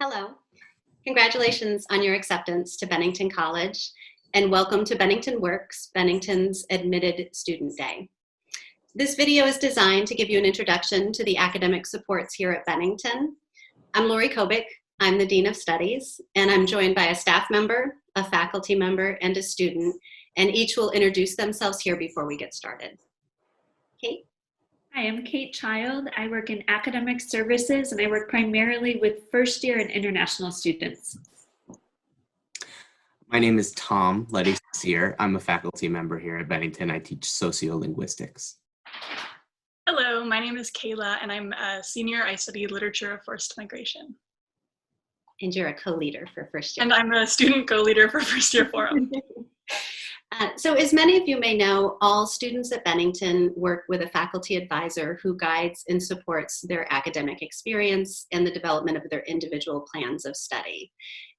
Hello. Congratulations on your acceptance to Bennington College, and welcome to Bennington Works, Bennington's Admitted Student Day. This video is designed to give you an introduction to the academic supports here at Bennington. I'm Lori Kobik. I'm the Dean of Studies, and I'm joined by a staff member, a faculty member, and a student, and each will introduce themselves here before we get started. Kate? Hi, I'm Kate Child. I work in academic services and I work primarily with first year and international students. My name is Tom Letty-Sear. I'm a faculty member here at Bennington. I teach sociolinguistics. Hello, my name is Kayla and I'm a senior. I study literature of forced migration. And you're a co-leader for first year. And I'm a student co-leader for First Year Forum. So as many of you may know, all students at Bennington work with a faculty advisor who guides and supports their academic experience and the development of their individual plans of study.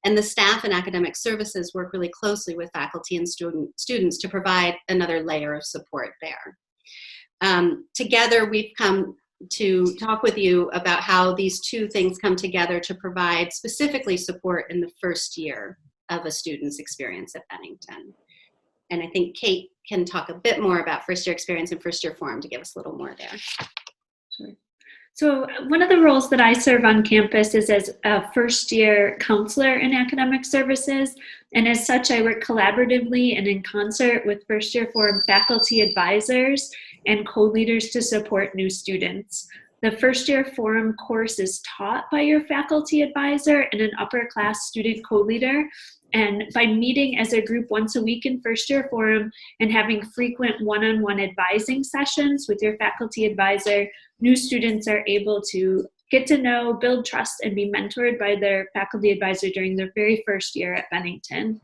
And the staff and academic services work really closely with faculty and students to provide another layer of support there. Together, we've come to talk with you about how these two things come together to provide specifically support in the first year of a student's experience at Bennington. And I think Kate can talk a bit more about first year experience and first year forum to give us a little more there. Sure. So one of the roles that I serve on campus is as a first year counselor in academic services. And as such, I work collaboratively and in concert with first year forum faculty advisors and co-leaders to support new students. The first year forum course is taught by your faculty advisor and an upper class student co-leader. And by meeting as a group once a week in first year forum and having frequent one-on-one advising sessions with your faculty advisor, new students are able to get to know, build trust, and be mentored by their faculty advisor during their very first year at Bennington.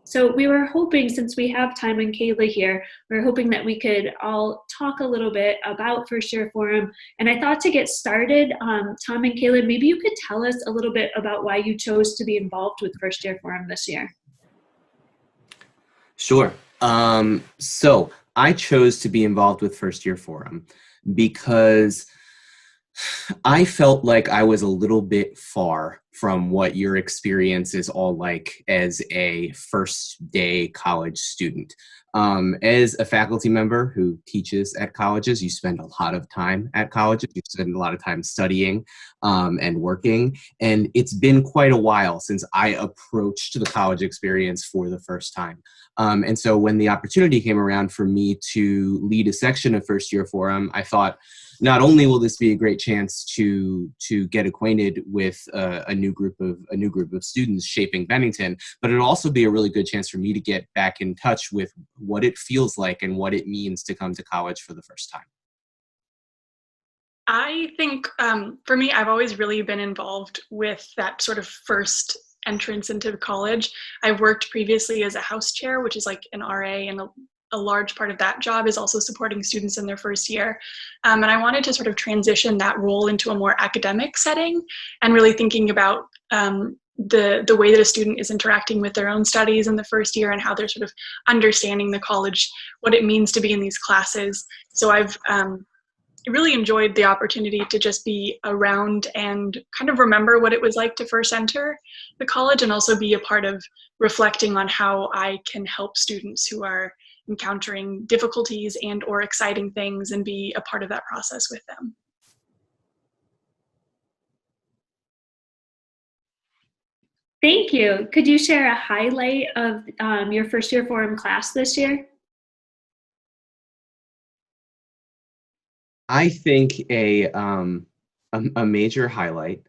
So we were hoping, since we have Tom and Kayla here, we're hoping that we could all talk a little bit about first year forum. And I thought to get started, Tom and Kayla, maybe you could tell us a little bit about why you chose to be involved with first year forum this year. Sure. So I chose to be involved with first year forum because I felt like I was a little bit far from what your experience is all like as a first day college student. As a faculty member who teaches at colleges, you spend a lot of time at colleges. You spend a lot of time studying and working. And it's been quite a while since I approached the college experience for the first time. And so when the opportunity came around for me to lead a section of first year forum, I thought, not only will this be a great chance to get acquainted with a new group of students shaping Bennington, but it'll also be a really good chance for me to get back in touch with what it feels like and what it means to come to college for the first time. I think for me, I've always really been involved with that sort of first entrance into college. I worked previously as a house chair, which is like an RA, and a large part of that job is also supporting students in their first year. And I wanted to sort of transition that role into a more academic setting and really thinking about the way that a student is interacting with their own studies in the first year and how they're sort of understanding the college, what it means to be in these classes. So I've really enjoyed the opportunity to just be around and kind of remember what it was like to first enter the college, and also be a part of reflecting on how I can help students who are encountering difficulties and or exciting things and be a part of that process with them. Thank you. Could you share a highlight of your first year forum class this year? I think a major highlight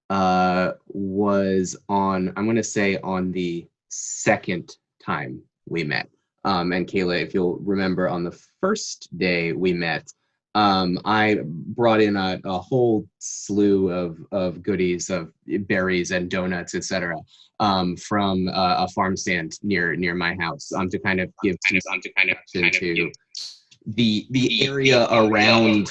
was on, I'm going to say, on the second time we met. And Kayla, if you'll remember, on the first day we met, I brought in a whole slew of goodies, of berries and donuts, etc., from a farm stand near my house, to kind of give to the area around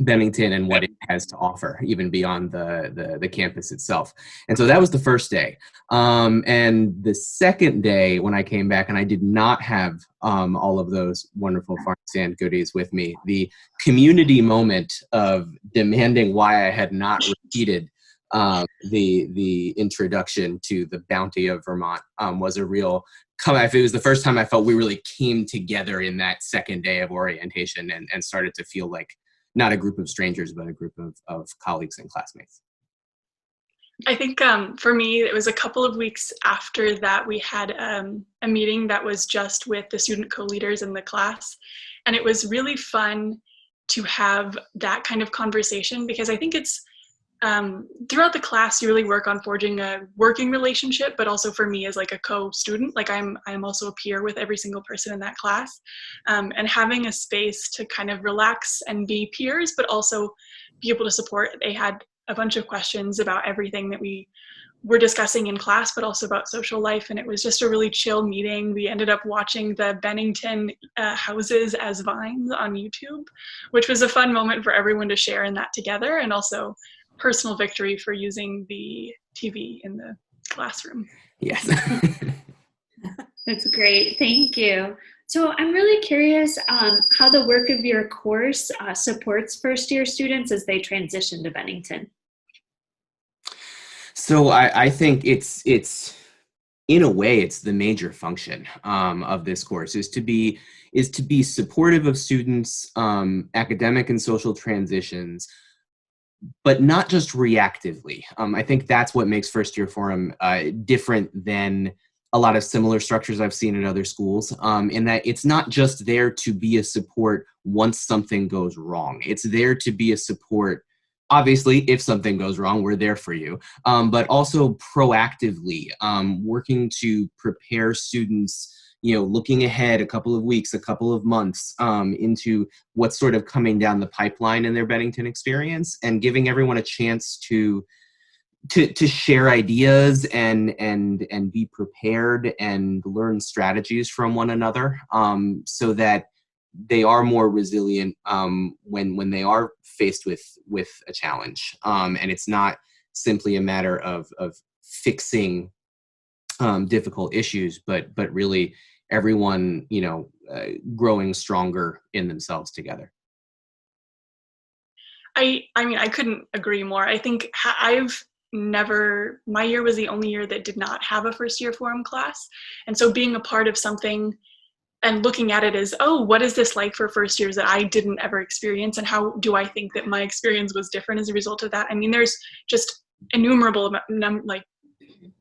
Bennington and what it has to offer, even beyond the campus itself. And so that was the first day. And the second day, when I came back and I did not have all of those wonderful farm stand goodies with me, the community moment of demanding why I had not repeated The introduction to the bounty of Vermont was a real come. It was the first time I felt we really came together in that second day of orientation and started to feel like not a group of strangers, but a group of colleagues and classmates. I think for me, it was a couple of weeks after that we had a meeting that was just with the student co-leaders in the class. And it was really fun to have that kind of conversation, because I think it's throughout the class, you really work on forging a working relationship, but also for me as like a co-student, like I'm also a peer with every single person in that class, and having a space to kind of relax and be peers, but also be able to support. They had a bunch of questions about everything that we were discussing in class, but also about social life. And it was just a really chill meeting. We ended up watching the Bennington houses as vines on YouTube, which was a fun moment for everyone to share in that together, and also personal victory for using the TV in the classroom. Yes. That's great. Thank you. So I'm really curious how the work of your course supports first-year students as they transition to Bennington. So I think it's in a way it's the major function of this course is to be supportive of students' academic and social transitions, but not just reactively. I think that's what makes First Year Forum different than a lot of similar structures I've seen in other schools, in that it's not just there to be a support once something goes wrong. It's there to be a support. Obviously, if something goes wrong, we're there for you, but also proactively working to prepare students, looking ahead a couple of weeks, a couple of months into what's sort of coming down the pipeline in their Bennington experience, and giving everyone a chance to share ideas and be prepared and learn strategies from one another, so that they are more resilient when they are faced with a challenge, and it's not simply a matter of fixing difficult issues, but really everyone growing stronger in themselves together. I mean, I couldn't agree more. I think my year was the only year that did not have a First Year Forum class. And so being a part of something and looking at it as, oh, what is this like for first years that I didn't ever experience? And how do I think that my experience was different as a result of that? I mean, there's just innumerable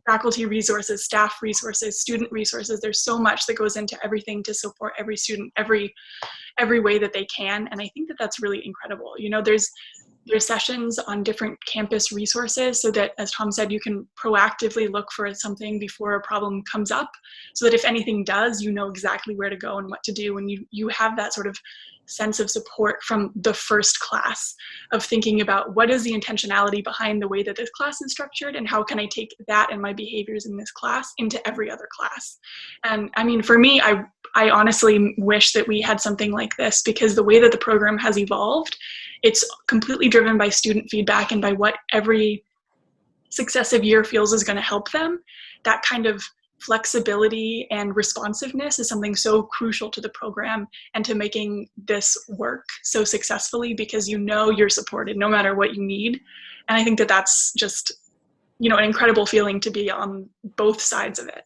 faculty resources, staff resources, student resources. There's so much that goes into everything to support every student, every way that they can. And I think that that's really incredible. There's sessions on different campus resources, so that, as Tom said, you can proactively look for something before a problem comes up, so that if anything does, you know exactly where to go and what to do. And you have that sort of sense of support from the first class of thinking about what is the intentionality behind the way that this class is structured, and how can I take that and my behaviors in this class into every other class. And I mean, for me, I honestly wish that we had something like this, because the way that the program has evolved, it's completely driven by student feedback and by what every successive year feels is going to help them. That kind of flexibility and responsiveness is something so crucial to the program and to making this work so successfully, because you're supported no matter what you need. And I think that that's just, an incredible feeling to be on both sides of it.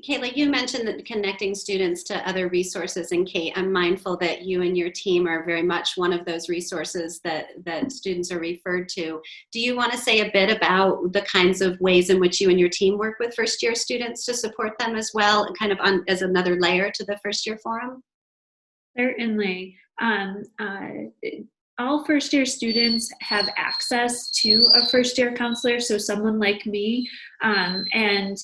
Kate, like you mentioned that connecting students to other resources, and Kate, I'm mindful that you and your team are very much one of those resources that students are referred to. Do you want to say a bit about the kinds of ways in which you and your team work with first year students to support them as well, and kind of as another layer to the First Year Forum? Certainly. All first year students have access to a first year counselor, so someone like me, and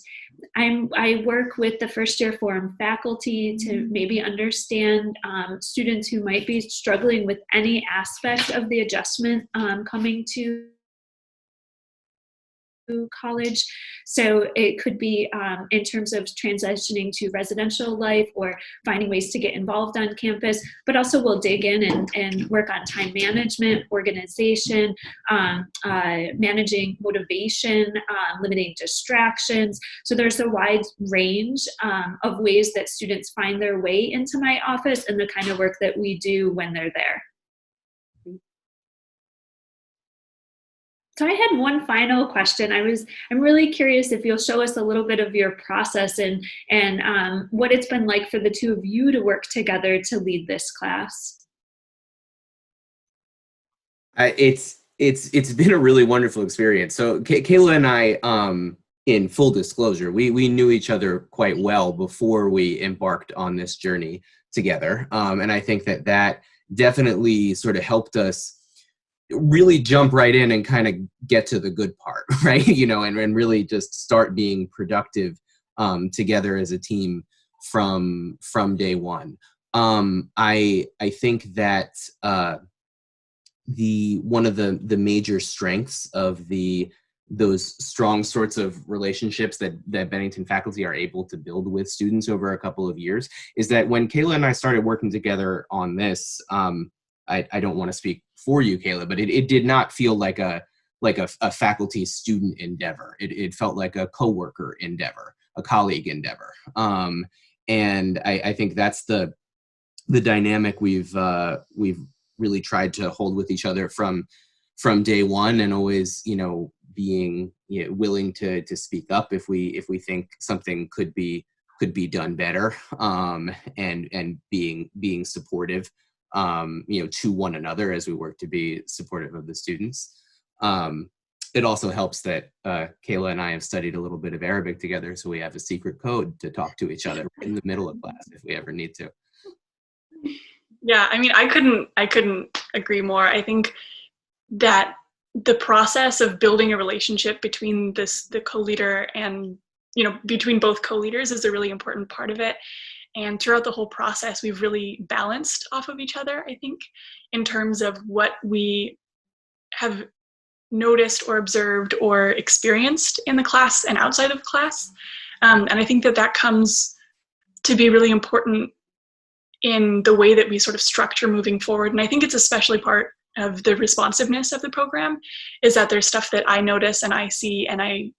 I work with the First Year Forum faculty to maybe understand students who might be struggling with any aspect of the adjustment coming to college. So it could be in terms of transitioning to residential life or finding ways to get involved on campus, but also we'll dig in and work on time management, organization, managing motivation, limiting distractions. So there's a wide range of ways that students find their way into my office and the kind of work that we do when they're there. So I had one final question. I'm really curious if you'll show us a little bit of your process and what it's been like for the two of you to work together to lead this class. It's been a really wonderful experience. So Kayla and I, in full disclosure, we knew each other quite well before we embarked on this journey together, and I think that definitely sort of helped us really jump right in and kind of get to the good part, right? And really just start being productive together as a team from day one. I think that one of the major strengths of those strong sorts of relationships that Bennington faculty are able to build with students over a couple of years is that when Kayla and I started working together on this, I don't want to speak for you, Kayla, but it did not feel like a faculty student endeavor. It felt like a coworker endeavor, a colleague endeavor. And I think that's the dynamic we've really tried to hold with each other from day one, and always, being willing to speak up if we think something could be done better, and being supportive, to one another as we work to be supportive of the students. It also helps that Kayla and I have studied a little bit of Arabic together, so we have a secret code to talk to each other in the middle of class if we ever need to. Yeah, I mean, I couldn't agree more. I think that the process of building a relationship between the co-leader and, between both co-leaders is a really important part of it. And throughout the whole process, we've really balanced off of each other, I think, in terms of what we have noticed or observed or experienced in the class and outside of class. And I think that comes to be really important in the way that we sort of structure moving forward. And I think it's especially part of the responsiveness of the program, is that there's stuff that I notice and I see, and I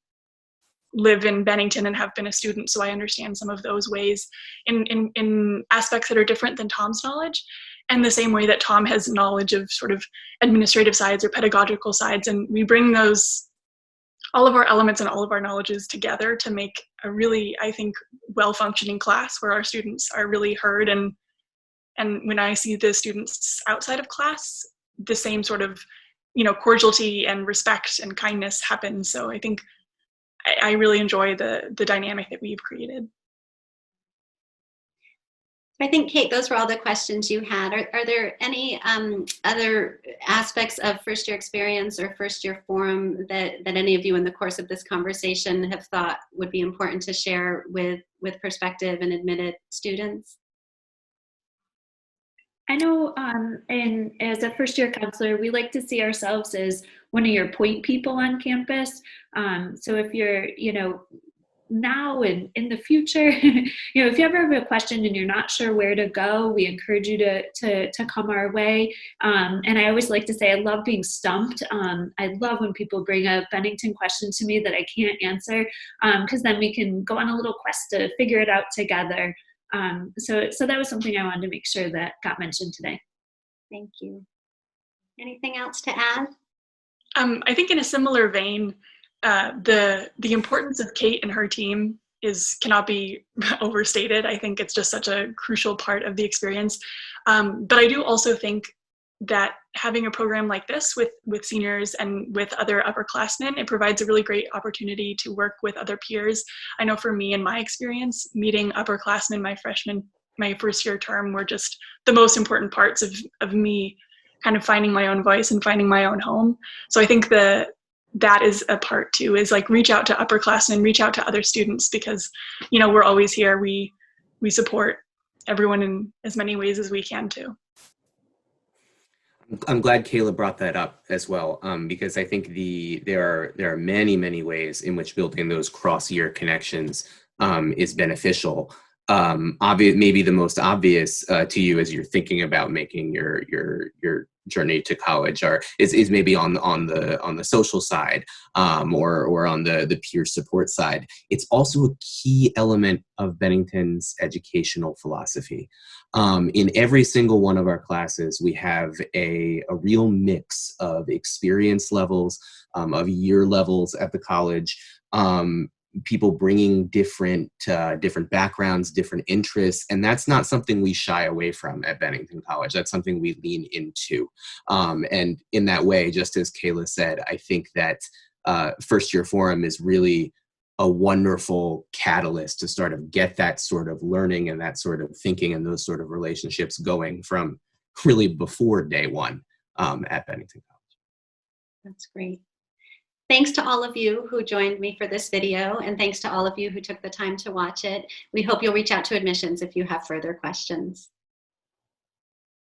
live in Bennington and have been a student, so I understand some of those ways in aspects that are different than Tom's knowledge, and the same way that Tom has knowledge of sort of administrative sides or pedagogical sides, and we bring all of our elements and all of our knowledges together to make a really, I think, well-functioning class where our students are really heard. And when I see the students outside of class, the same sort of, cordiality and respect and kindness happens. So I think I really enjoy the dynamic that we've created. I think, Kate, those were all the questions you had. Are there any other aspects of first year experience or first year forum that any of you in the course of this conversation have thought would be important to share with prospective and admitted students? I know, and as a first year counselor, we like to see ourselves as one of your point people on campus. So if you're, now and in the future, if you ever have a question and you're not sure where to go, we encourage you to come our way. And I always like to say, I love being stumped. I love when people bring a Bennington question to me that I can't answer, because then we can go on a little quest to figure it out together. So that was something I wanted to make sure that got mentioned today. Thank you. Anything else to add? I think in a similar vein, the importance of Kate and her team cannot be overstated. I think it's just such a crucial part of the experience. But I do also think that having a program like this with seniors and with other upperclassmen, it provides a really great opportunity to work with other peers. I know for me, in my experience, meeting upperclassmen my first year term were just the most important parts of me kind of finding my own voice and finding my own home. So I think that is a part too, is like reach out to upperclassmen, reach out to other students, because, we're always here. We support everyone in as many ways as we can too. I'm glad Kayla brought that up as well, because I think there are many ways in which building those cross-year connections is beneficial. Maybe the most obvious to you as you're thinking about making your journey to college is maybe on the social side, or on the peer support side. It's also a key element of Bennington's educational philosophy. In every single one of our classes, we have a real mix of experience levels, of year levels at the college, people bringing different backgrounds, different interests, and that's not something we shy away from at Bennington College. That's something we lean into, and in that way, just as Kayla said, I think that First Year Forum is really a wonderful catalyst to sort of get that sort of learning and that sort of thinking and those sort of relationships going from really before day one at Bennington College. That's great. Thanks to all of you who joined me for this video, and thanks to all of you who took the time to watch it. We hope you'll reach out to admissions if you have further questions.